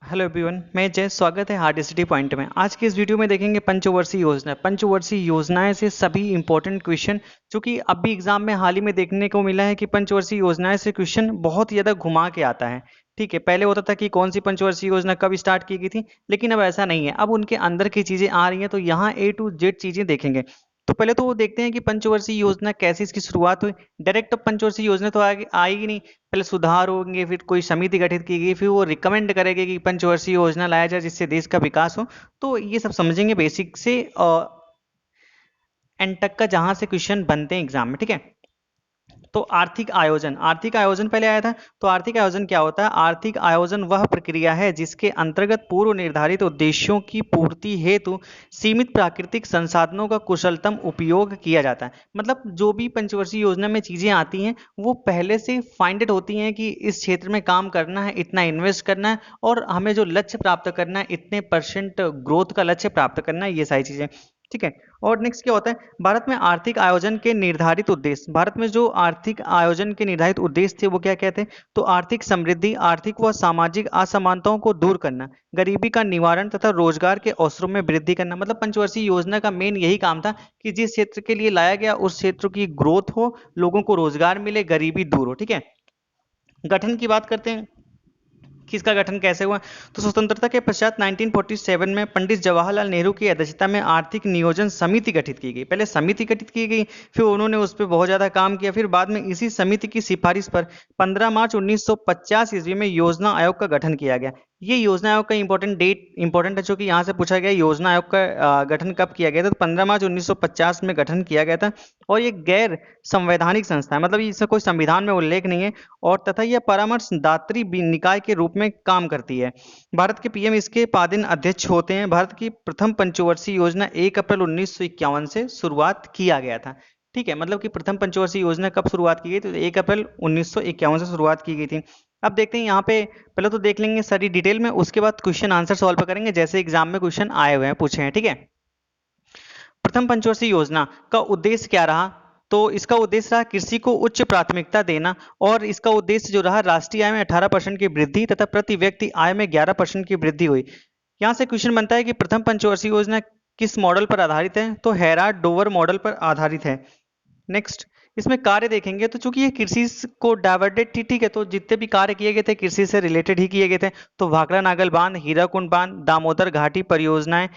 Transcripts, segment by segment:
Hello everyone, मैं जय। स्वागत है हार्ड सिटी पॉइंट में। आज की इस वीडियो में देखेंगे पंचवर्षीय योजना। पंचवर्षीय योजनाएं से सभी इंपॉर्टेंट क्वेश्चन, जो कि अभी एग्जाम में हाल ही में देखने को मिला है कि पंचवर्षीय योजनाएं से क्वेश्चन बहुत ज़्यादा घुमा के आता है। ठीक है, पहले होता था कि कौन सी पंचवर्षीय योजना कब स्टार्ट की गई थी, लेकिन अब ऐसा नहीं है। अब उनके अंदर की चीज़ें आ रही हैं, तो यहाँ A to Z चीज़ें देखेंगे। तो पहले तो वो देखते हैं कि पंचवर्षीय योजना कैसे इसकी शुरुआत हुई। डायरेक्ट पंचवर्षीय योजना तो आगे आएगी नहीं। पहले सुधार होंगे, फिर कोई समिति गठित की गई, फिर वो रिकमेंड करेगी कि पंचवर्षीय योजना लाया जाए जिससे देश का विकास हो। तो ये सब समझेंगे बेसिक से एंड तक का, जहां से क्वेश्चन बनते हैं एग्जाम में। ठीक है, तो आर्थिक आयोजन। आर्थिक आयोजन पहले आया था। तो आर्थिक आयोजन क्या होता है? आर्थिक आयोजन वह प्रक्रिया है जिसके अंतर्गत पूर्व निर्धारित उद्देश्यों की पूर्ति हेतु सीमित प्राकृतिक संसाधनों का कुशलतम उपयोग किया जाता है। मतलब जो भी पंचवर्षीय योजना में चीजें आती हैं, वो पहले से फाइंडेड होती हैं कि इस क्षेत्र में काम करना है, इतना इन्वेस्ट करना है, और हमें जो लक्ष्य प्राप्त करना है, इतने % ग्रोथ का लक्ष्य प्राप्त करना है, ये सारी चीजें। ठीक है, और नेक्स्ट क्या होता है? भारत में आर्थिक आयोजन के निर्धारित उद्देश्य। भारत में जो आर्थिक आयोजन के निर्धारित उद्देश्य थे वो क्या कहते हैं? तो आर्थिक समृद्धि, आर्थिक व सामाजिक असमानताओं को दूर करना, गरीबी का निवारण तथा रोजगार के अवसरों में वृद्धि करना। मतलब पंचवर्षीय योजना का मेन यही काम था कि जिस क्षेत्र के लिए लाया गया उस क्षेत्र की ग्रोथ हो, लोगों को रोजगार मिले, गरीबी दूर हो। ठीक है, गठन की बात करते हैं कि इसका गठन कैसे हुआ। तो स्वतंत्रता के पश्चात 1947 में पंडित जवाहरलाल नेहरू की अध्यक्षता में आर्थिक नियोजन समिति गठित की गई। पहले समिति गठित की गई, फिर उन्होंने उस पर बहुत ज्यादा काम किया। फिर बाद में इसी समिति की सिफारिश पर 15 मार्च 1950 ईस्वी में योजना आयोग का गठन किया गया। ये योजना आयोग का इंपॉर्टेंट डेट इंपॉर्टेंट है, जो कि यहाँ से पूछा गया योजना आयोग का गठन कब किया गया था। तो 15 मार्च 1950 में गठन किया गया था। और ये गैर संवैधानिक संस्था है, मतलब इसका कोई संविधान में उल्लेख नहीं है, और तथा यह परामर्शदात्री निकाय के रूप में काम करती है। भारत के पीएम इसके पादिन अध्यक्ष होते हैं। भारत की प्रथम पंचवर्षीय योजना 1 अप्रैल 1951 से शुरुआत किया गया था। ठीक है, मतलब कि प्रथम पंचवर्षीय योजना कब शुरुआत की गई? तो 1 अप्रैल 1951 से शुरुआत की गई थी। अब देखते हैं यहाँ पे, पहले तो देख लेंगे सारी डिटेल में, उसके बाद क्वेश्चन आंसर सॉल्व करेंगे जैसे एग्जाम में क्वेश्चन आए हुए हैं, पूछे हैं। ठीक है, प्रथम पंचवर्षीय योजना का उद्देश्य क्या रहा? तो इसका उद्देश्य रहा कृषि को उच्च प्राथमिकता देना, और इसका उद्देश्य जो रहा, राष्ट्रीय आय में 18% की वृद्धि तथा प्रति व्यक्ति आय में 11% की वृद्धि हुई। यहाँ से क्वेश्चन बनता है कि प्रथम पंचवर्षीय योजना किस मॉडल पर आधारित है? तो हेराल्ड डोवर मॉडल पर आधारित है। नेक्स्ट, इसमें कार्य देखेंगे तो चूंकि ये कृषि को डाइवर्टेड थी, ठीक है, तो जितने भी कार्य किए गए थे कृषि से रिलेटेड ही किए गए थे। तो भाखड़ा नागल बांध, हीराकुंड बांध, दामोदर घाटी परियोजनाएं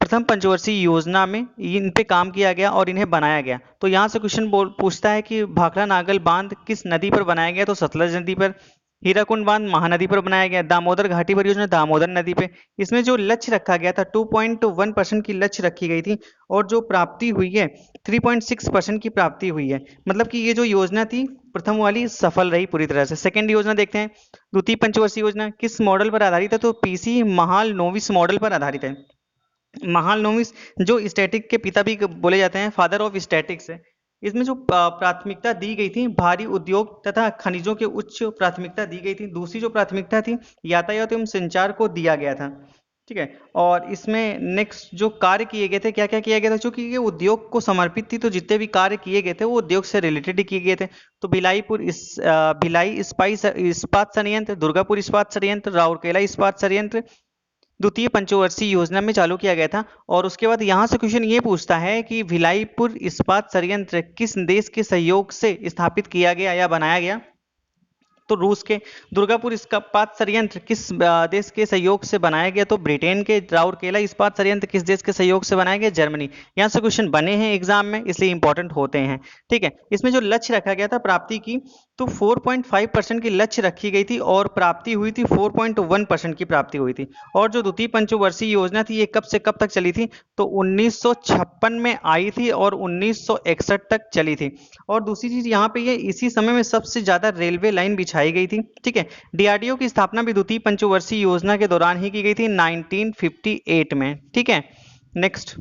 प्रथम पंचवर्षीय योजना में इन पे काम किया गया और इन्हें बनाया गया। तो यहाँ से क्वेश्चन पूछता है कि भाखड़ा नागल बांध किस नदी पर बनाया गया? तो सतलज नदी पर। हीराकुंड बांध महानदी पर बनाया गया। दामोदर घाटी परियोजना दामोदर नदी पे। इसमें जो लक्ष्य रखा गया था 2.1% की लक्ष्य रखी गई थी, और जो प्राप्ति हुई है 3.6% की प्राप्ति हुई है। मतलब कि ये जो योजना थी प्रथम वाली सफल रही पूरी तरह से। सेकेंड योजना देखते हैं, द्वितीय पंचवर्षीय योजना किस मॉडल पर आधारित है? तो पीसी महालनोबिस मॉडल पर आधारित है। महालनोबिस जो स्टैटिक के पिता भी बोले जाते हैं, फादर ऑफ स्टैटिक्स है। इसमें जो प्राथमिकता दी गई थी भारी उद्योग तथा खनिजों के उच्च प्राथमिकता दी गई थी। दूसरी जो प्राथमिकता थी यातायात एवं संचार को दिया गया था। ठीक है, और इसमें नेक्स्ट जो कार्य किए गए थे, क्या क्या किया गया था? चूंकि ये उद्योग को समर्पित थी, तो जितने भी कार्य किए गए थे वो उद्योग से रिलेटेड किए गए थे। तो भिलाई इस्पात संयंत्र, दुर्गापुर इस्पात संयंत्र, राउरकेला इस्पात संयंत्र द्वितीय पंचवर्षीय योजना में चालू किया गया था। और उसके बाद यहाँ से क्वेश्चन ये पूछता है कि भिलाईपुर इस्पात संयंत्र किस देश के सहयोग से स्थापित किया गया या बनाया गया? तो रूस के। दुर्गापुर इस्पात संयंत्र किस देश के सहयोग से बनाया गया? तो ब्रिटेन के। राउरकेला इस्पात संयंत्र किस देश के सहयोग से बनाया गया? जर्मनी। यहाँ से क्वेश्चन बने हैं एग्जाम में, इसलिए इंपॉर्टेंट होते हैं। ठीक है, इसमें जो लक्ष्य रखा गया था प्राप्ति की, तो 4.5% की लक्ष्य रखी गई थी, और प्राप्ति हुई थी 4.1% की प्राप्ति हुई थी। और जो द्वितीय पंचवर्षीय योजना थी ये कब से कब तक चली थी? तो 1956 में आई थी और 1961 तक चली थी। और दूसरी चीज यहाँ पे ये इसी समय में सबसे ज्यादा रेलवे लाइन बिछाई गई थी। ठीक है, डीआरडीओ की स्थापना भी द्वितीय पंचवर्षीय योजना के दौरान ही की गई थी 1958 में। ठीक है, नेक्स्ट,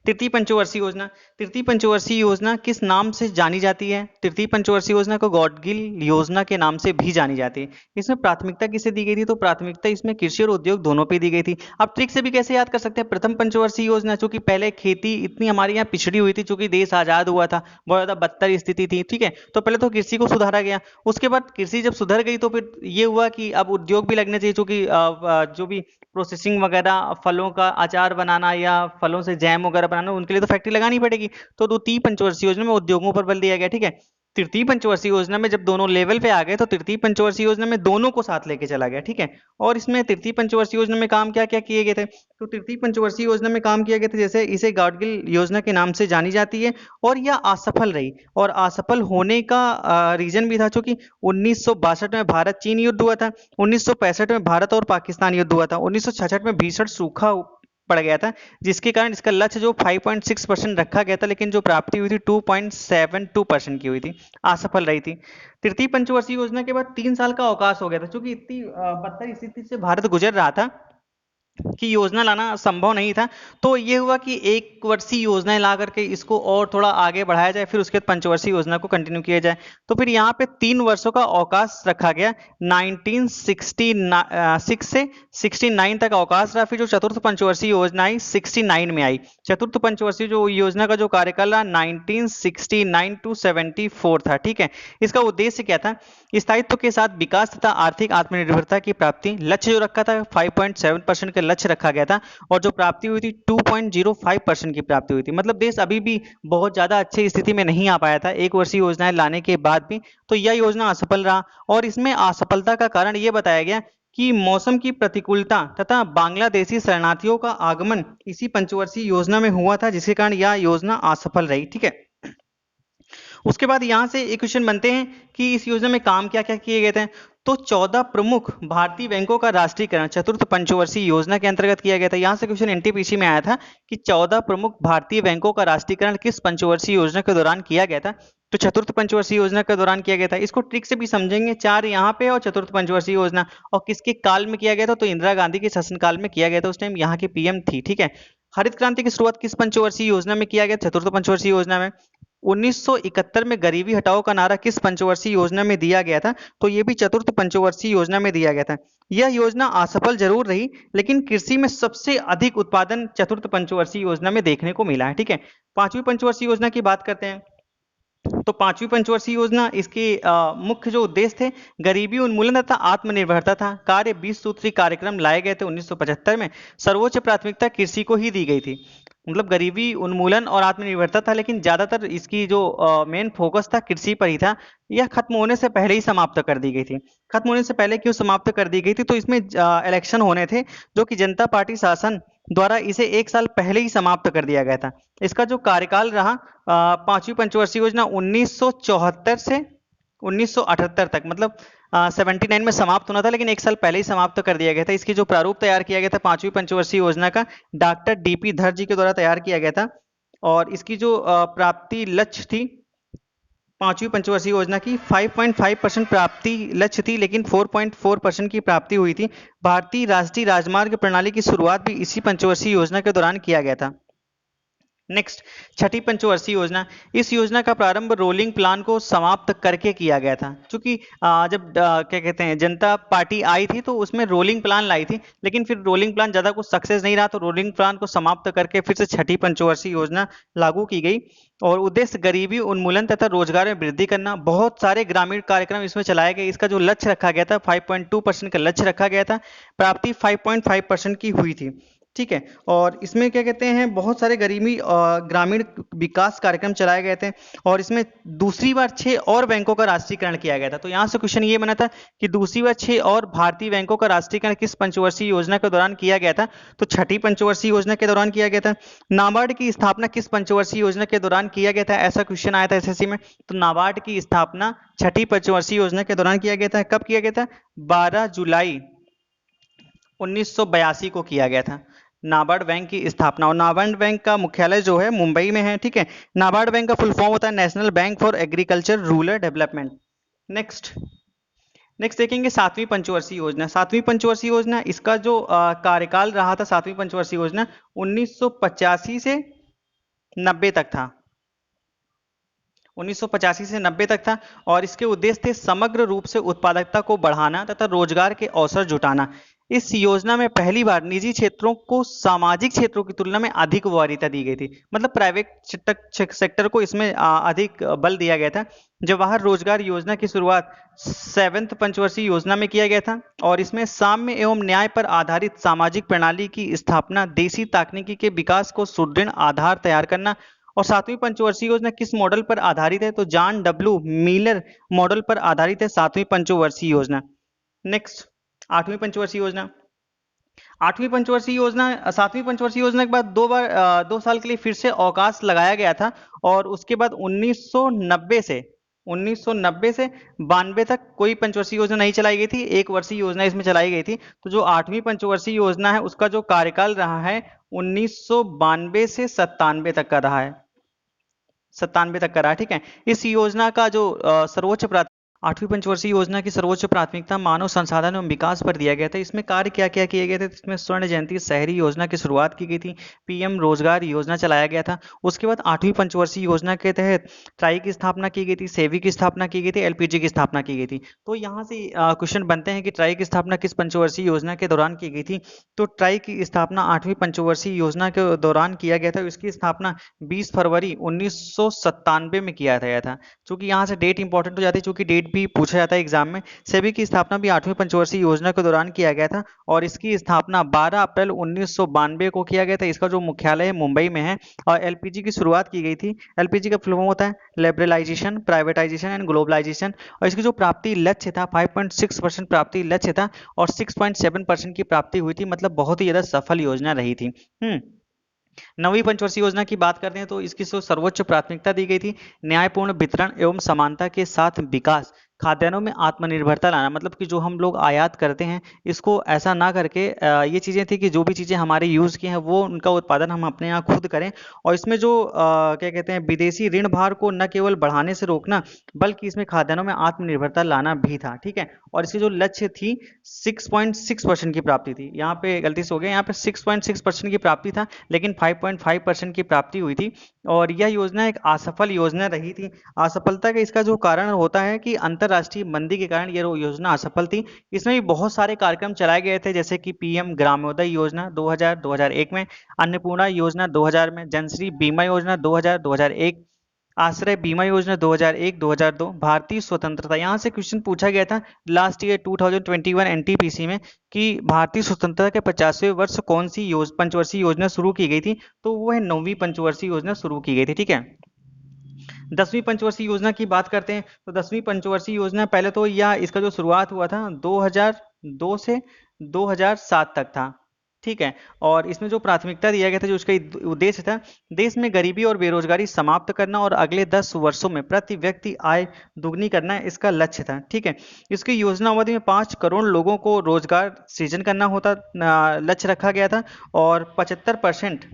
तृतीय पंचवर्षीय योजना, तृतीय पंचवर्षीय योजना किस नाम से जानी जाती है? तृतीय पंचवर्षीय योजना को गॉडगिल योजना के नाम से भी जानी जाती है। इसमें प्राथमिकता किसे दी गई थी? तो प्राथमिकता इसमें कृषि और उद्योग दोनों पे दी गई थी। आप ट्रिक से भी कैसे याद कर सकते हैं? प्रथम पंचवर्षीय योजना, चूंकि पहले खेती इतनी हमारे यहाँ पिछड़ी हुई थी, चूंकि देश आजाद हुआ था, बहुत ज्यादा बदतर स्थिति थी, ठीक है, तो पहले तो कृषि को सुधारा गया। उसके बाद कृषि जब सुधर गई तो फिर ये हुआ कि अब उद्योग भी लगने चाहिए, चूंकि जो भी प्रोसेसिंग वगैरह, फलों का अचार बनाना या फलों से जैम वगैरह बनाना, उनके लिए तो फैक्ट्री लगानी पड़ेगी। तो द्वितीय पंचवर्षीय योजना में उद्योगों पर बल दिया गया, ठीक है। तृतीय पंचवर्षीय योजना में जब दोनों लेवल पे आ गए तो तृतीय पंचवर्षीय योजना में दोनों को साथ लेके चला गया, ठीक है। और इसमें तृतीय पंचवर्षीय योजना में काम क्या क्या किए गए थे? तो तृतीय पंचवर्षीय योजना में काम किया गया था, जैसे इसे गाडगिल योजना के नाम से जानी जाती है, और यह असफल रही। और असफल होने का रीजन भी था, क्योंकि 1962 में भारत चीन युद्ध हुआ था, 1965 में भारत और पाकिस्तान युद्ध हुआ था, 1966 में भीषण सूखा पड़ गया था, जिसके कारण इसका लक्ष्य जो 5.6% रखा गया था, लेकिन जो प्राप्ति हुई थी 2.72% की हुई थी, असफल रही थी। तृतीय पंचवर्षीय योजना के बाद 3 साल का अवकाश हो गया था, क्योंकि इतनी बदतर स्थिति से भारत गुजर रहा था कि योजना लाना संभव नहीं था। तो ये हुआ कि एक वर्षीय योजनाएं ला करके इसको और थोड़ा आगे बढ़ाया जाए, फिर उसके बाद पंचवर्षीय योजना को कंटिन्यू किया जाए। तो फिर यहाँ पे 3 वर्षों का अवकाश रखा गया, 1966 से 69 तक अवकाश रहा। फिर जो चतुर्थ पंचवर्षीय योजना आई 69 में आई। चतुर्थ पंचवर्षीय जो योजना का जो कार्यकाल रहा 1969 टू 74 था, ठीक है। इसका उद्देश्य क्या था? स्थायित्व के साथ विकास तथा आर्थिक आत्मनिर्भरता की प्राप्ति, लक्ष्य जो रखा था 5.7% का लक्ष्य रखा गया था, और जो प्राप्ति हुई थी 2.05% की प्राप्ति हुई थी। मतलब देश अभी भी बहुत ज्यादा अच्छी स्थिति में नहीं आ पाया था एक वर्षीय योजनाएं लाने के बाद भी। तो यह योजना असफल रहा, और इसमें असफलता का कारण यह बताया गया कि मौसम की प्रतिकूलता तथा बांग्लादेशी शरणार्थियों का आगमन इसी पंचवर्षीय योजना में हुआ था, जिसके कारण यह योजना असफल रही, ठीक है। उसके बाद यहां से एक क्वेश्चन बनते हैं कि इस योजना में काम क्या क्या किए गए थे। तो 14 प्रमुख भारतीय बैंकों का राष्ट्रीयकरण चतुर्थ पंचवर्षीय योजना के अंतर्गत किया गया था। यहां से क्वेश्चन एनटीपीसी में आया था कि 14 प्रमुख भारतीय बैंकों का राष्ट्रीयकरण किस पंचवर्षीय योजना के दौरान किया गया था। तो चतुर्थ पंचवर्षीय योजना के दौरान किया गया था। इसको ट्रिक से भी समझेंगे, 4 यहाँ पे और चतुर्थ पंचवर्षीय योजना, और किसके काल में किया गया था? तो इंदिरा गांधी के शासनकाल में किया गया था, उस टाइम यहाँ की पीएम थी, ठीक है। हरित क्रांति की शुरुआत किस पंचवर्षीय योजना में किया गया? चतुर्थ पंचवर्षीय योजना में। 1971 में गरीबी हटाओ का नारा किस पंचवर्षीय योजना में दिया गया था? तो ये भी चतुर्थ पंचवर्षीय योजना में दिया गया था। यह योजना असफल जरूर रही, लेकिन कृषि में सबसे अधिक उत्पादन चतुर्थ पंचवर्षीय योजना में देखने को मिला है, ठीक है। पांचवी पंचवर्षीय योजना की बात करते हैं। तो पांचवी पंचवर्षीय योजना, इसके मुख्य जो उद्देश्य थे गरीबी उन्मूलन तथा आत्मनिर्भरता था। कार्य 20 सूत्री कार्यक्रम लाए गए थे 1975 में। सर्वोच्च प्राथमिकता कृषि को ही दी गई थी। मतलब गरीबी उन्मूलन और आत्मनिर्भरता था, लेकिन ज्यादातर इसकी जो मेन फोकस था कृषि पर ही था। यह खत्म होने से पहले ही समाप्त कर दी गई थी। खत्म होने से पहले क्यों समाप्त कर दी गई थी? तो इसमें इलेक्शन होने थे, जो कि जनता पार्टी शासन द्वारा इसे 1 साल पहले ही समाप्त कर दिया गया था। इसका जो कार्यकाल रहा पांचवी पंचवर्षीय योजना 1974 से 1978 तक, मतलब 79 में समाप्त होना था, लेकिन 1 साल पहले ही समाप्त कर दिया गया था। इसकी जो प्रारूप तैयार किया गया था पांचवी पंचवर्षीय योजना का, डॉक्टर डीपी धर जी के द्वारा तैयार किया गया था। और इसकी जो प्राप्ति लक्ष्य थी पांचवी पंचवर्षीय योजना की 5.5% प्राप्ति लक्ष्य थी, लेकिन 4.4% की प्राप्ति हुई थी। भारतीय राष्ट्रीय राजमार्ग प्रणाली की शुरुआत भी इसी पंचवर्षीय योजना के दौरान किया गया था। नेक्स्ट, छठी पंचवर्षीय योजना। इस योजना का प्रारंभ रोलिंग प्लान को समाप्त करके किया गया था। क्योंकि जब क्या कहते हैं जनता पार्टी आई थी तो उसमें रोलिंग प्लान लाई थी, लेकिन फिर रोलिंग प्लान ज्यादा कुछ सक्सेस नहीं रहा, तो रोलिंग प्लान को समाप्त करके फिर से छठी पंचवर्षीय योजना लागू की गई। और उद्देश्य गरीबी उन्मूलन तथा रोजगार में वृद्धि करना। बहुत सारे ग्रामीण कार्यक्रम इसमें चलाए गए। इसका जो लक्ष्य रखा गया था 5.2% का लक्ष्य रखा गया था। प्राप्ति 5.5% की हुई थी, ठीक है। और इसमें क्या कहते हैं बहुत सारे गरीबी ग्रामीण विकास कार्यक्रम चलाए गए थे। और इसमें दूसरी बार 6 और बैंकों का राष्ट्रीयकरण किया गया था। तो यहाँ से क्वेश्चन ये बना था कि दूसरी बार 6 और भारतीय बैंकों का राष्ट्रीयकरण किस पंचवर्षीय योजना के दौरान किया गया था? तो छठी पंचवर्षीय योजना के दौरान किया गया था। नाबार्ड की स्थापना किस पंचवर्षीय योजना के दौरान किया गया था? ऐसा क्वेश्चन आया था एसएससी में। तो नाबार्ड की स्थापना छठी पंचवर्षीय योजना के दौरान किया गया था। कब किया गया था? 12 जुलाई 1982 को किया गया था नाबार्ड बैंक की स्थापना। और नाबार्ड बैंक का मुख्यालय जो है मुंबई में है, ठीक है। नाबार्ड बैंक का फुल फॉर्म होता है national bank for agriculture rural development. Next देखेंगे सातवीं पंचवर्षीय योजना। सातवीं पंचवर्षीय योजना, इसका जो कार्यकाल रहा था सातवीं पंचवर्षीय योजना 1985 से 90 तक था, 1985 से 90 तक था। और इसके उद्देश्य थे समग्र रूप से उत्पादकता को बढ़ाना तथा रोजगार के अवसर जुटाना। इस योजना में पहली बार निजी क्षेत्रों को सामाजिक क्षेत्रों की तुलना में अधिक वरीयता दी गई थी, मतलब प्राइवेट सेक्टर को इसमें अधिक बल दिया गया था। जवाहर रोजगार योजना की शुरुआत 7th पंचवर्षीय योजना में किया गया था और इसमें साम्य एवं न्याय पर आधारित सामाजिक प्रणाली की स्थापना, देशी तकनीकी के विकास को सुदृढ़ आधार तैयार करना। और 7वीं पंचवर्षीय योजना किस मॉडल पर आधारित है? तो जॉन डब्ल्यू मिलर मॉडल पर आधारित है 7वीं पंचवर्षीय योजना। नेक्स्ट 8वीं पंचवर्षीय योजना। 8वीं पंचवर्षीय योजना 7वीं पंचवर्षीय योजना के बाद 2 साल के लिए फिर से अवकाश लगाया गया था और उसके बाद 1990 से 92 तक कोई पंचवर्षीय योजना नहीं चलाई गई थी, एक वर्षीय योजना इसमें चलाई गई थी। तो जो 8वीं पंचवर्षीय योजना है उसका जो कार्यकाल रहा है 1992 से 97 तक का रहा है, 97 तक करा, ठीक है। इस योजना का जो सर्वोच्च 8वीं पंचवर्षीय योजना की सर्वोच्च प्राथमिकता मानव संसाधन एवं विकास पर दिया गया था। इसमें कार्य क्या क्या किए गए थे? इसमें स्वर्ण जयंती शहरी योजना की शुरुआत की गई थी, पीएम रोजगार योजना चलाया गया था। उसके बाद 8वीं पंचवर्षीय योजना के तहत ट्राई की स्थापना की गई थी, सेवी की स्थापना की गई थी, एलपीजी की स्थापना की गई थी। तो यहाँ से क्वेश्चन बनते हैं कि ट्राई की स्थापना किस पंचवर्षीय योजना के दौरान की गई थी? तो ट्राई की स्थापना 8वीं पंचवर्षीय योजना के दौरान किया गया था। इसकी स्थापना 20 फरवरी 1997 में किया गया था। चूंकि यहाँ से डेट इंपॉर्टेंट हो जाती है, चूंकि डेट भी पूछा जाता है एग्जाम में। सेबी की स्थापना भी 8वीं पंचवर्षीय योजना के दौरान किया गया था और इसकी स्थापना 12 अप्रैल 1992 को किया गया था। इसका जो मुख्यालय मुंबई में है। और एलपीजी की शुरुआत की गई थी। एलपीजी का फुल फॉर्म होता है लिबरलाइजेशन, प्राइवेटाइजेशन एंड ग्लोबलाइजेशन। और इसकी जो प्राप्ति लक्ष्य था 5.6% प्राप्ति लक्ष्य था और 6.7% की प्राप्ति हुई थी, मतलब बहुत ही ज्यादा सफल योजना रही थी। 9वीं पंचवर्षीय योजना की बात करते हैं तो इसकी सर्वोच्च प्राथमिकता दी गई थी न्यायपूर्ण वितरण एवं समानता के साथ विकास, खाद्यान्नों में आत्मनिर्भरता लाना। मतलब कि जो हम लोग आयात करते हैं इसको ऐसा ना करके ये चीज़ें थी कि जो भी चीज़ें हमारे यूज़ की हैं वो उनका उत्पादन हम अपने यहाँ खुद करें। और इसमें जो क्या कहते हैं विदेशी ऋण भार को न केवल बढ़ाने से रोकना बल्कि इसमें खाद्यान्नों में आत्मनिर्भरता लाना भी था, ठीक है। और इसकी जो लक्ष्य थी 6.6% की प्राप्ति थी। यहाँ पे गलती से हो गया, यहाँ पे 6.6% की प्राप्ति था लेकिन 5.5% की प्राप्ति हुई थी। और यह योजना एक असफल योजना रही थी। असफलता का इसका जो कारण होता है कि अंतरराष्ट्रीय मंदी के कारण यह योजना असफल थी। इसमें भी बहुत सारे कार्यक्रम चलाए गए थे, जैसे कि पीएम ग्रामोदय योजना 2000-2001 में, अन्नपूर्णा योजना 2000 में, जनश्री बीमा योजना 2000-2001, आश्रय बीमा योजना 2001-2002, भारतीय स्वतंत्रता। यहाँ से क्वेश्चन पूछा गया था लास्ट ईयर 2021 एनटीपीसी में कि भारतीय स्वतंत्रता के 50वें वर्ष कौन सी पंचवर्षीय योजना शुरू की गई थी? तो वो है 9वीं पंचवर्षीय योजना शुरू की गई थी, ठीक है। 10वीं पंचवर्षीय योजना की बात करते हैं तो 10वीं पंचवर्षीय योजना पहले तो यह इसका जो शुरुआत हुआ था 2002 से 2007 तक था, ठीक है। और इसमें जो प्राथमिकता दिया गया था, जो उसका उद्देश्य था, देश में गरीबी और बेरोजगारी समाप्त करना और अगले 10 वर्षों में प्रति व्यक्ति आय दुगनी करना इसका लक्ष्य था, ठीक है। इसकी योजना अवधि में 5 करोड़ लोगों को रोजगार सृजन करना होता लक्ष्य रखा गया था और 75%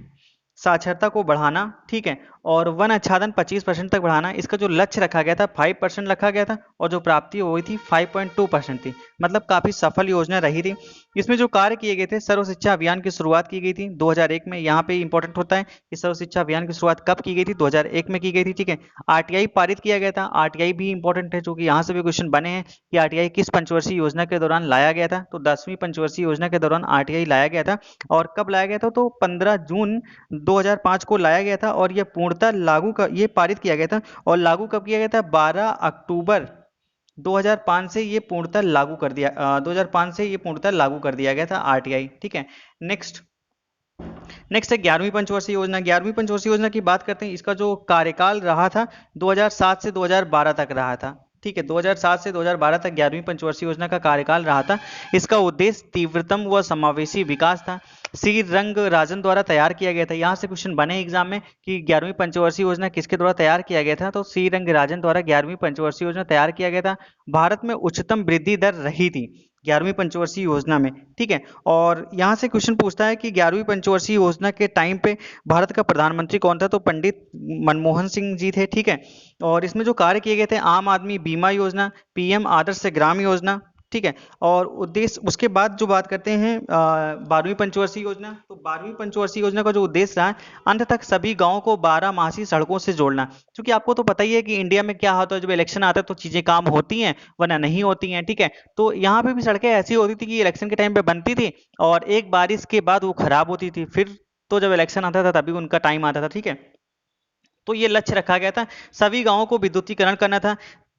साक्षरता को बढ़ाना, ठीक है। और वन आच्छादन 25% तक बढ़ाना, इसका जो लक्ष्य रखा गया था 5% रखा गया था और जो प्राप्ति हुई थी 5.2% थी, मतलब काफी सफल योजना रही थी। इसमें जो कार्य किए गए थे, सर्व शिक्षा अभियान की शुरुआत की गई थी 2001 में। यहाँ पे इंपॉर्टेंट होता है कि सर्व शिक्षा अभियान की शुरुआत कब की गई थी? 2001 में की गई थी, ठीक है। आरटीआई पारित किया गया था। आरटीआई भी इंपॉर्टेंट है क्योंकि यहाँ से भी क्वेश्चन बने हैं कि आरटीआई किस पंचवर्षीय योजना के दौरान लाया गया था? तो 10वीं पंचवर्षीय योजना के दौरान आरटीआई लाया गया था। और कब लाया गया था? तो 15 जून 2005 को लाया गया था और यह पूर्णतः ये पारित किया गया था। और लागू कब किया गया था? 12 अक्टूबर 2005 से ये पूर्णतः लागू कर दिया 2005 से ये पूर्णतः लागू कर दिया गया था आरटीआई, ठीक है। नेक्स्ट है 11वीं पंचवर्षीय योजना। 11वीं पंचवर्षीय योजना की बात करते हैं। इसका जो कार्यकाल रहा था 2007 से 2012 तक रहा था, ठीक है। 2007 से 2012 तक 11वीं पंचवर्षीय योजना का कार्यकाल रहा था। इसका उद्देश्य तीव्रतम व समावेशी विकास था। सी रंग राजन द्वारा तैयार किया गया था। यहाँ से क्वेश्चन बने एग्जाम में कि 11वीं पंचवर्षीय योजना किसके द्वारा तैयार किया गया था? तो सी रंग राजन द्वारा 11वीं पंचवर्षीय योजना तैयार किया गया था। भारत में उच्चतम वृद्धि दर रही थी 11वीं पंचवर्षीय योजना में, ठीक है। और यहाँ से क्वेश्चन पूछता है कि 11वीं पंचवर्षीय योजना के टाइम पे भारत का प्रधानमंत्री कौन था? तो पंडित मनमोहन सिंह जी थे, ठीक है। और इसमें जो कार्य किए गए थे, आम आदमी बीमा योजना, पीएम आदर्श ग्राम योजना, ठीक है। और उद्देश्य उसके बाद जो बात करते हैं 12वीं पंचवर्षीय योजना, तो 12वीं पंचवर्षीय योजना का जो उद्देश्य रहा, अंत तक सभी गांवों को 12 मासी सड़कों से जोड़ना। क्योंकि आपको तो पता ही है कि इंडिया में क्या होता है, जब इलेक्शन आता है तो चीजें काम होती हैं वरना नहीं होती हैं, ठीक है। तो यहाँ पे भी सड़कें ऐसी होती थी कि इलेक्शन के टाइम पे बनती थी और एक बारिश के बाद वो खराब होती थी, फिर तो जब इलेक्शन आता था तभी उनका टाइम आता था, ठीक है। तो ये लक्ष्य रखा गया था, सभी गांवों को विद्युतीकरण करना था।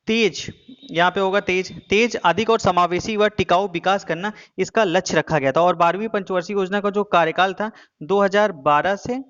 तेज, यहाँ पे होगा तेज, तेज अधिक और समावेशी व टिकाऊ विकास करना, इसका लक्ष्य रखा गया था। और 12वीं पंचवर्षीय योजना का जो कार्यकाल था 2012 से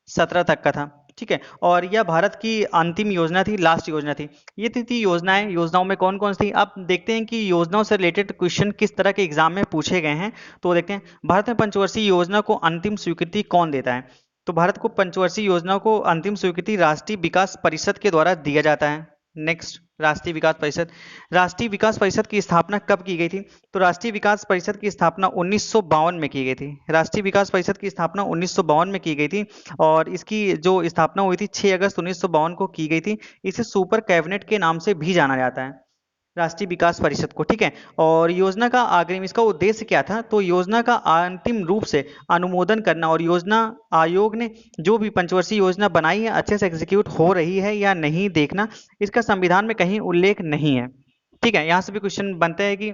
17 तक का था, ठीक है। और यह भारत की अंतिम योजना थी, लास्ट योजना थी। ये थी योजनाएं। योजनाओं में कौन कौन सी थी, अब देखते हैं कि योजनाओं से रिलेटेड क्वेश्चन किस तरह के एग्जाम में पूछे गए हैं। तो देखते हैं, भारत में पंचवर्षीय योजना को अंतिम स्वीकृति कौन देता है। तो भारत को पंचवर्षीय योजना को अंतिम स्वीकृति राष्ट्रीय विकास परिषद के द्वारा दिया जाता है। नेक्स्ट, राष्ट्रीय विकास परिषद। राष्ट्रीय विकास परिषद की स्थापना कब की गई थी। तो राष्ट्रीय विकास परिषद की स्थापना 1952 में की गई थी। राष्ट्रीय विकास परिषद की स्थापना 1952 में की गई थी और इसकी जो स्थापना हुई थी 6 अगस्त 1952 को की गई थी। इसे सुपर कैबिनेट के नाम से भी जाना जाता है, राष्ट्रीय विकास परिषद को, ठीक है। और योजना का अग्रिम, इसका उद्देश्य क्या था, तो योजना का अंतिम रूप से अनुमोदन करना और योजना आयोग ने जो भी पंचवर्षीय योजना बनाई है अच्छे से एग्जीक्यूट हो रही है या नहीं देखना। इसका संविधान में कहीं उल्लेख नहीं है, ठीक है। यहाँ से भी क्वेश्चन बनते हैं कि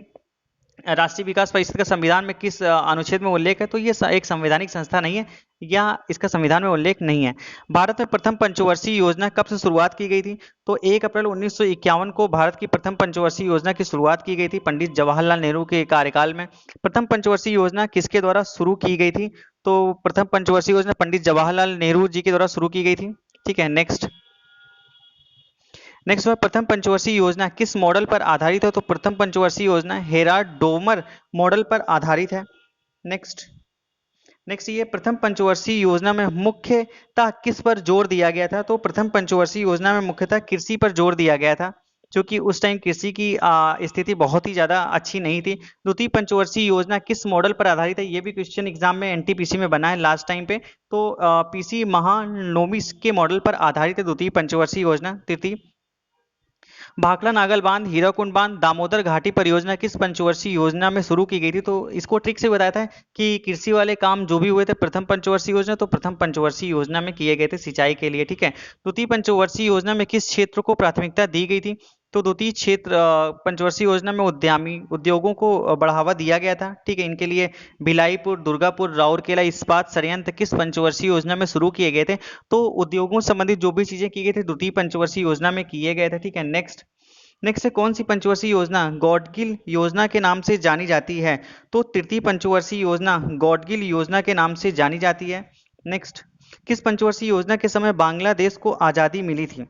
राष्ट्रीय विकास परिषद का संविधान में किस अनुच्छेद में उल्लेख है, तो ये एक संवैधानिक संस्था नहीं है या इसका संविधान में उल्लेख नहीं है। भारत में प्रथम पंचवर्षीय योजना कब से शुरुआत की गई थी, तो 1 अप्रैल 1951 को भारत की प्रथम पंचवर्षीय योजना की शुरुआत की गई थी पंडित जवाहरलाल नेहरू के कार्यकाल में। प्रथम पंचवर्षीय योजना किसके द्वारा शुरू की गई थी, तो प्रथम पंचवर्षीय योजना पंडित जवाहरलाल नेहरू जी के द्वारा शुरू की गई थी, ठीक है। नेक्स्ट, प्रथम पंचवर्षीय योजना किस मॉडल पर आधारित है, तो प्रथम पंचवर्षीय योजना हेराल्ड डोमर मॉडल पर आधारित है। नेक्स्ट, ये प्रथम पंचवर्षीय योजना में मुख्यतः किस पर जोर दिया गया था, तो प्रथम पंचवर्षीय योजना में मुख्यतः कृषि पर जोर दिया गया था, क्योंकि उस टाइम कृषि की स्थिति बहुत ही ज्यादा अच्छी नहीं थी। द्वितीय पंचवर्षीय योजना किस मॉडल पर आधारित है, ये भी क्वेश्चन एग्जाम में एनटीपीसी में बना है लास्ट टाइम पे, तो पीसी महानोमिस के मॉडल पर आधारित है द्वितीय पंचवर्षीय योजना। तृतीय, भाखड़ा नागल बांध, हीराकुंड बांध, दामोदर घाटी परियोजना किस पंचवर्षीय योजना में शुरू की गई थी, तो इसको ट्रिक से बताया था कि कृषि वाले काम जो भी हुए थे प्रथम पंचवर्षीय योजना, तो प्रथम पंचवर्षीय योजना में किए गए थे सिंचाई के लिए, ठीक है। द्वितीय पंचवर्षीय योजना में किस क्षेत्र को प्राथमिकता दी गई थी, तो द्वितीय क्षेत्र पंचवर्षीय योजना में उद्योगों को बढ़ावा दिया गया था, ठीक है। इनके लिए भिलाईपुर, दुर्गापुर, राउरकेला इस्पात संयंत्र किस पंचवर्षीय योजना में शुरू किए गए थे, तो उद्योगों संबंधित जो भी चीजें की गई थी द्वितीय पंचवर्षीय योजना में किए गए थे, ठीक है। नेक्स्ट, है कौन सी पंचवर्षीय योजना गॉडगिल योजना के नाम से जानी जाती है, तो तृतीय पंचवर्षीय योजना गॉडगिल योजना के नाम से जानी जाती है। नेक्स्ट, किस पंचवर्षीय योजना के समय बांग्लादेश को आजादी मिली थी,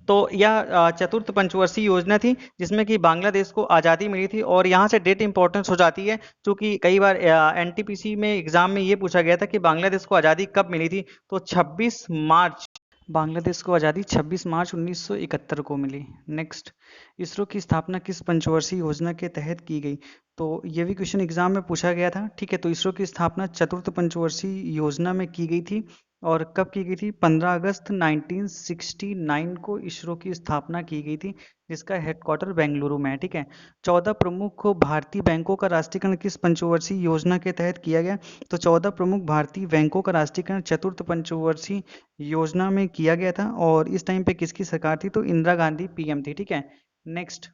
तो यह चतुर्थ पंचवर्षीय योजना थी जिसमें कि बांग्लादेश को आज़ादी मिली थी। और यहाँ से डेट इंपॉर्टेंस हो जाती है क्योंकि कई बार एनटीपीसी में एग्जाम में ये पूछा गया था कि बांग्लादेश को आज़ादी कब मिली थी, तो 26 मार्च, बांग्लादेश को आज़ादी 26 मार्च 1971 को मिली। नेक्स्ट, इसरो की स्थापना किस पंचवर्षीय योजना के तहत की गई, तो ये भी क्वेश्चन एग्जाम में पूछा गया था, ठीक है। तो इसरो की स्थापना चतुर्थ पंचवर्षीय योजना में की गई थी और कब की गई थी, 15 अगस्त 1969 को इसरो की स्थापना की गई थी जिसका हेडक्वार्टर बेंगलुरु में है, ठीक है। 14 प्रमुख भारतीय बैंकों का राष्ट्रीयकरण किस पंचवर्षीय योजना के तहत किया गया, तो 14 प्रमुख भारतीय बैंकों का राष्ट्रीयकरण चतुर्थ पंचवर्षीय योजना में किया गया था और इस टाइम पे किसकी सरकार थी, तो इंदिरा गांधी पीएम थी, ठीक है। नेक्स्ट,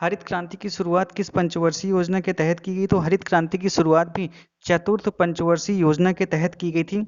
हरित क्रांति की शुरुआत किस पंचवर्षीय योजना के तहत की गई, तो हरित क्रांति की शुरुआत भी चतुर्थ पंचवर्षीय योजना के तहत की गई थी।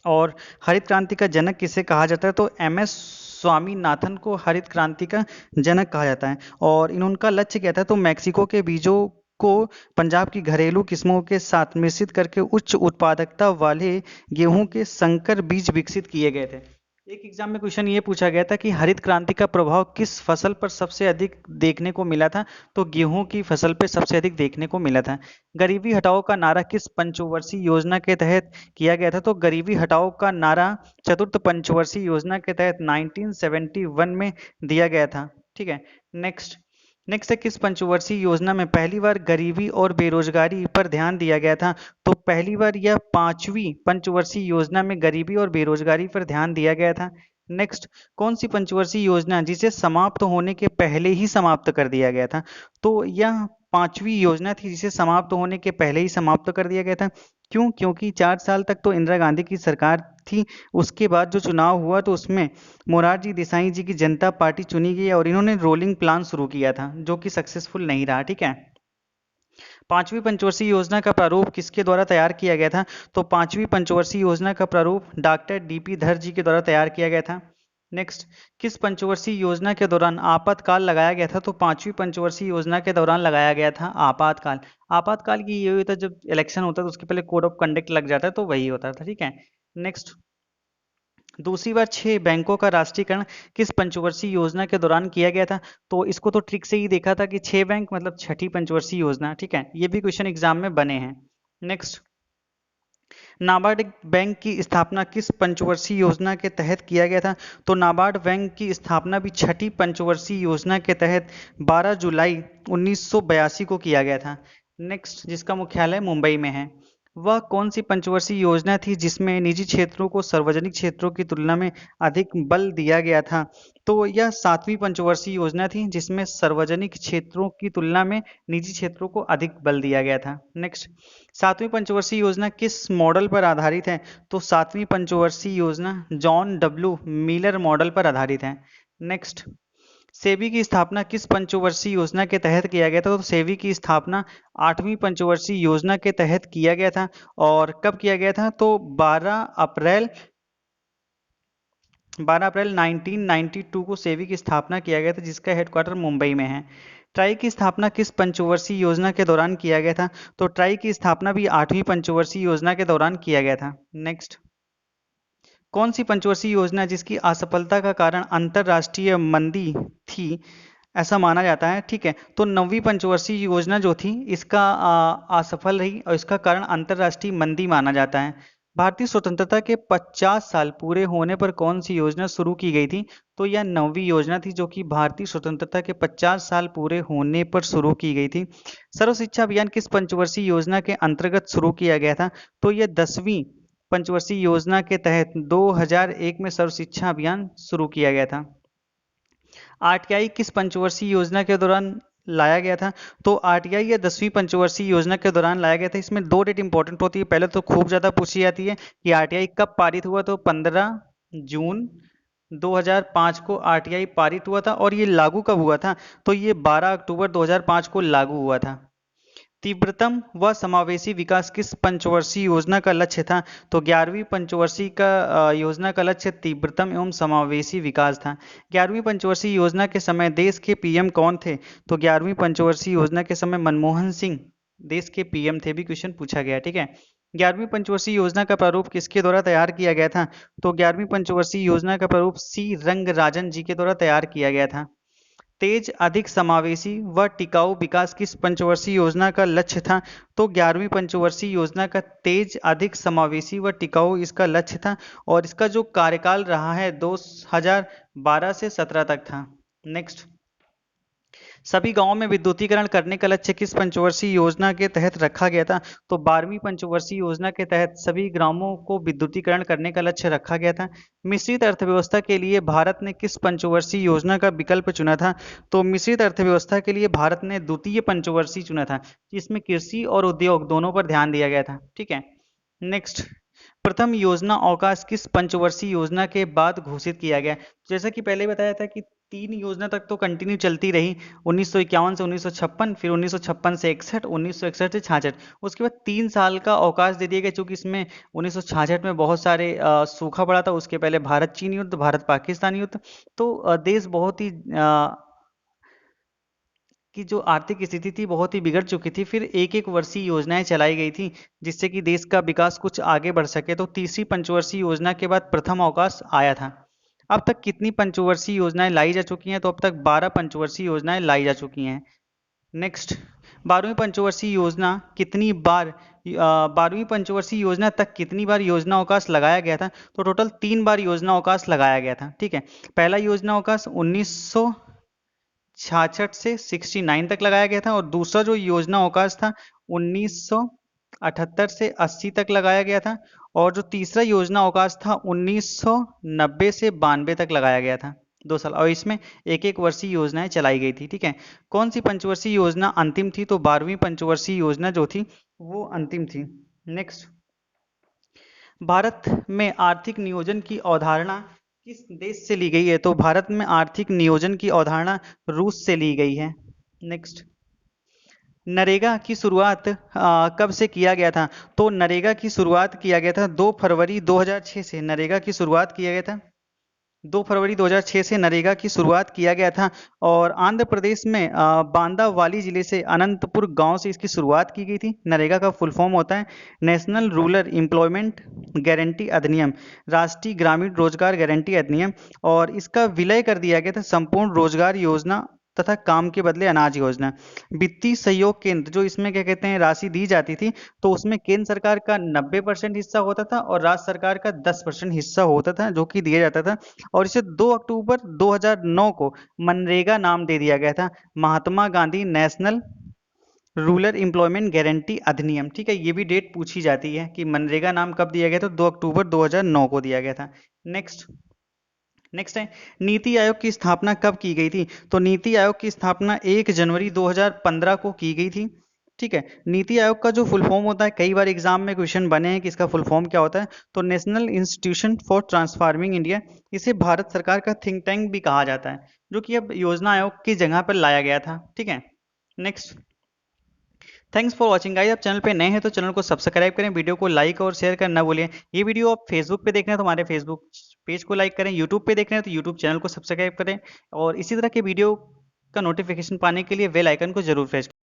और हरित क्रांति का जनक किसे कहा जाता है, तो एमएस स्वामीनाथन को हरित क्रांति का जनक कहा जाता है। और इनका लक्ष्य क्या था, तो मैक्सिको के बीजों को पंजाब की घरेलू किस्मों के साथ मिश्रित करके उच्च उत्पादकता वाले गेहूं के संकर बीज विकसित किए गए थे। एक एग्जाम में क्वेश्चन ये पूछा गया था कि हरित क्रांति का प्रभाव किस फसल पर सबसे अधिक देखने को मिला था, तो गेहूं की फसल पर सबसे अधिक देखने को मिला था। गरीबी हटाओ का नारा किस पंचवर्षीय योजना के तहत किया गया था, तो गरीबी हटाओ का नारा चतुर्थ पंचवर्षीय योजना के तहत 1971 में दिया गया था, ठीक है। नेक्स्ट, है किस पंचवर्षीय योजना में पहली बार गरीबी और बेरोजगारी पर ध्यान दिया गया था, तो पहली बार यह 5वीं पंचवर्षीय योजना में गरीबी और बेरोजगारी पर ध्यान दिया गया था। नेक्स्ट, कौन सी पंचवर्षीय योजना जिसे समाप्त होने के पहले ही समाप्त कर दिया गया था? तो यह पांचवी योजना थी जिसे समाप्त होने के पहले ही समाप्त कर दिया गया था। क्यों? क्योंकि 4 साल तक तो इंदिरा गांधी की सरकार थी, उसके बाद जो चुनाव हुआ तो उसमें मोरारजी देसाई जी की जनता पार्टी चुनी गई और इन्होंने रोलिंग प्लान शुरू किया था जो कि सक्सेसफुल नहीं रहा। ठीक है, पांचवी पंचवर्षीय योजना का प्रारूप किसके द्वारा तैयार किया गया था? तो पांचवी पंचवर्षीय योजना का प्रारूप डॉक्टर डीपी धर जी के द्वारा तैयार किया गया था। नेक्स्ट, किस पंचवर्षीय योजना के दौरान आपातकाल लगाया गया था? तो पांचवी पंचवर्षीय योजना के दौरान लगाया गया था आपातकाल। आपातकाल की ये होता है जब इलेक्शन होता है तो उसके पहले कोड ऑफ कंडक्ट लग जाता है, तो वही होता था। ठीक है, नेक्स्ट, दूसरी बार 6 बैंकों का राष्ट्रीयकरण किस पंचवर्षीय योजना के दौरान किया गया था? तो इसको तो ट्रिक से ही देखा था कि 6 बैंक मतलब छठी पंचवर्षीय योजना। ठीक है, ये भी क्वेश्चन एग्जाम में बने हैं। नेक्स्ट, नाबार्ड बैंक की स्थापना किस पंचवर्षीय योजना के तहत किया गया था? तो नाबार्ड बैंक की स्थापना भी छठी पंचवर्षीय योजना के तहत 12 जुलाई 1982 को किया गया था। नेक्स्ट, जिसका मुख्यालय मुंबई में है, वह कौन सी पंचवर्षीय योजना थी जिसमें निजी क्षेत्रों को सार्वजनिक क्षेत्रों की तुलना में अधिक बल दिया गया था? तो यह सातवीं पंचवर्षीय योजना थी जिसमें सार्वजनिक क्षेत्रों की तुलना में निजी क्षेत्रों को अधिक बल दिया गया था। नेक्स्ट, सातवीं पंचवर्षीय योजना किस मॉडल पर आधारित है? तो सातवीं पंचवर्षीय योजना जॉन डब्ल्यू मिलर मॉडल पर आधारित है। नेक्स्ट, सेबी की स्थापना किस पंचवर्षीय योजना के तहत किया गया था? तो सेबी की स्थापना आठवीं पंचवर्षीय योजना के तहत किया गया था। और कब किया गया था? तो 12 अप्रैल 1992 को सेबी की स्थापना किया गया था जिसका हेडक्वार्टर मुंबई में है। ट्राई की स्थापना किस पंचवर्षीय योजना के दौरान किया गया था? तो ट्राई की स्थापना भी आठवीं पंचवर्षीय योजना के दौरान किया गया था। नेक्स्ट, कौन सी पंचवर्षीय योजना जिसकी असफलता का कारण अंतरराष्ट्रीय मंदी थी ऐसा माना जाता है? ठीक है, तो नवीं पंचवर्षीय योजना जो थी इसका असफल रही और इसका कारण अंतरराष्ट्रीय मंदी माना जाता है। भारतीय स्वतंत्रता के 50 साल पूरे होने पर कौन सी योजना शुरू की गई थी? तो यह नवीं योजना थी जो कि भारतीय स्वतंत्रता के 50 साल पूरे होने पर शुरू की गई थी। सर्व शिक्षा अभियान किस पंचवर्षीय योजना के अंतर्गत शुरू किया गया था? तो यह 10वीं पंचवर्षीय योजना के तहत 2001 में सर्व शिक्षा अभियान शुरू किया गया था। आरटीआई किस पंचवर्षीय योजना के दौरान लाया गया था? तो आरटीआई या 10वीं पंचवर्षीय योजना के दौरान लाया गया था। इसमें 2 डेट इंपॉर्टेंट होती है, पहले तो खूब ज्यादा पूछी जाती है कि आरटीआई कब पारित हुआ, तो 15 जून 2005 को आरटीआई पारित हुआ था। और ये लागू कब हुआ था? तो ये 12 अक्टूबर 2005 को लागू हुआ था। तीव्रतम व समावेशी विकास किस पंचवर्षीय योजना का लक्ष्य था? तो 11वीं पंचवर्षीय का योजना का लक्ष्य तीव्रतम एवं समावेशी विकास था। 11वीं पंचवर्षीय योजना के समय देश के पीएम कौन थे? तो 11वीं पंचवर्षीय योजना के समय मनमोहन सिंह देश के पीएम थे, भी क्वेश्चन पूछा गया। ठीक है, 11वीं पंचवर्षीय योजना का प्रारूप किसके द्वारा तैयार किया गया था? तो 11वीं पंचवर्षीय योजना का प्रारूप सी रंगराजन जी के द्वारा तैयार किया गया था। तेज, अधिक समावेशी व टिकाऊ विकास किस पंचवर्षीय योजना का लक्ष्य था? तो 11वीं पंचवर्षीय योजना का तेज, अधिक समावेशी व टिकाऊ इसका लक्ष्य था। और इसका जो कार्यकाल रहा है 2012 से 17 तक था। नेक्स्ट, सभी गांवों में विद्युतीकरण करने का लक्ष्य किस पंचवर्षीय योजना के तहत रखा गया था? तो 12वीं पंचवर्षीय योजना के तहत सभी ग्रामों को विद्युतीकरण करने का लक्ष्य रखा गया था। मिश्रित अर्थव्यवस्था के लिए भारत ने किस पंचवर्षीय योजना का विकल्प चुना था? तो मिश्रित अर्थव्यवस्था के लिए भारत ने द्वितीय पंचवर्षीय चुना था जिसमें कृषि और उद्योग दोनों पर ध्यान दिया गया था। ठीक है, नेक्स्ट, प्रथम योजना अवकाश किस पंचवर्षीय योजना के बाद घोषित किया गया? जैसा कि पहले बताया था कि 3 योजना तक तो कंटिन्यू चलती रही, 1951 से 1956, फिर 1956 से 61, 1961 से 66। उसके बाद 3 साल का अवकाश दे दिया गया क्योंकि इसमें 1966 में बहुत सारे सूखा पड़ा था। उसके पहले भारत चीन युद्ध, भारत पाकिस्तान युद्ध, तो देश बहुत ही की जो आर्थिक स्थिति थी बहुत ही बिगड़ चुकी थी। फिर एक एक वर्षीय योजनाएं चलाई गई थी जिससे कि देश का विकास कुछ आगे बढ़ सके। तो तीसरी पंचवर्षीय योजना के बाद प्रथम अवकाश आया था। अब तक कितनी पंचवर्षीय योजनाएं लाई जा चुकी हैं? तो अब तक 12 पंचवर्षीय योजनाएं लाई जा चुकी हैं। नेक्स्ट, 12वीं पंचवर्षीय योजना कितनी बार 12वीं पंचवर्षीय योजना तक कितनी बार योजना अवकाश लगाया गया था? तो टोटल 3 बार योजना अवकाश लगाया गया था। ठीक है, पहला योजना अवकाश 1966 से 69 तक लगाया गया था और दूसरा जो योजना अवकाश था 19 78 से 80 तक लगाया गया था। और जो तीसरा योजना अवकाश था 1990 से 92 तक लगाया गया था, 2 साल। और इसमें एक एक वर्षीय योजनाएं चलाई गई थी, ठीक है। कौन सी पंचवर्षीय योजना अंतिम थी? तो 12वीं पंचवर्षीय योजना जो थी वो अंतिम थी। नेक्स्ट, भारत में आर्थिक नियोजन की अवधारणा किस देश से ली गई है? तो भारत में आर्थिक नियोजन की अवधारणा रूस से ली गई है। नेक्स्ट, नरेगा की शुरुआत कब से किया गया था? तो नरेगा की शुरुआत किया गया था 2 फरवरी 2006 से। नरेगा की शुरुआत किया गया था 2 फरवरी 2006 से नरेगा की शुरुआत किया गया था। और आंध्र प्रदेश में बांदावाली जिले से अनंतपुर गांव से इसकी शुरुआत की गई थी। नरेगा का फुल फॉर्म होता है नेशनल रूरल एम्प्लॉयमेंट गारंटी अधिनियम, राष्ट्रीय ग्रामीण रोजगार गारंटी अधिनियम। और इसका विलय कर दिया गया था संपूर्ण रोजगार योजना तथा काम के बदले अनाज योजना। वित्तीय सहयोग केंद्र, जो इसमें क्या कहते हैं राशि दी जाती थी, तो उसमें केंद्र सरकार का 90% हिस्सा होता था और राज्य सरकार का 10% हिस्सा होता था, जो कि दिया जाता था। और इसे 2 अक्टूबर 2009 को मनरेगा नाम दे दिया गया था, Mahatma Gandhi National Rural Employment Guarantee अधिनियम। ठीक है, ये भी डेट पूछी जाती है कि मनरेगा नाम कब दिया गया था? 2 अक्टूबर 2009 को दिया गया था। नेक्स्ट है, नीति आयोग की स्थापना कब की गई थी? तो नीति आयोग की स्थापना 1 जनवरी 2015 को की गई थी। ठीक है, नीति आयोग का जो फुल फॉर्म होता है, कई बार एग्जाम में क्वेश्चन बने हैं कि इसका फुल फॉर्म क्या होता है। तो national institution for transforming India, इसे भारत सरकार का थिंक टैंक भी कहा जाता है, जो कि अब योजना आयोग की जगह पर लाया गया था। ठीक है, next, thanks for watching guys. आप चैनल पे नए हैं तो चैनल को सब्सक्राइब करें, वीडियो को लाइक और शेयर करना ना भूलें। ये वीडियो आप फेसबुक पे देख रहे हैं तो हमारे फेसबुक पेज को लाइक करें, यूट्यूब पे देख रहे हैं तो यूट्यूब चैनल को सब्सक्राइब करें। और इसी तरह के वीडियो का नोटिफिकेशन पाने के लिए बेल आइकन को जरूर प्रेस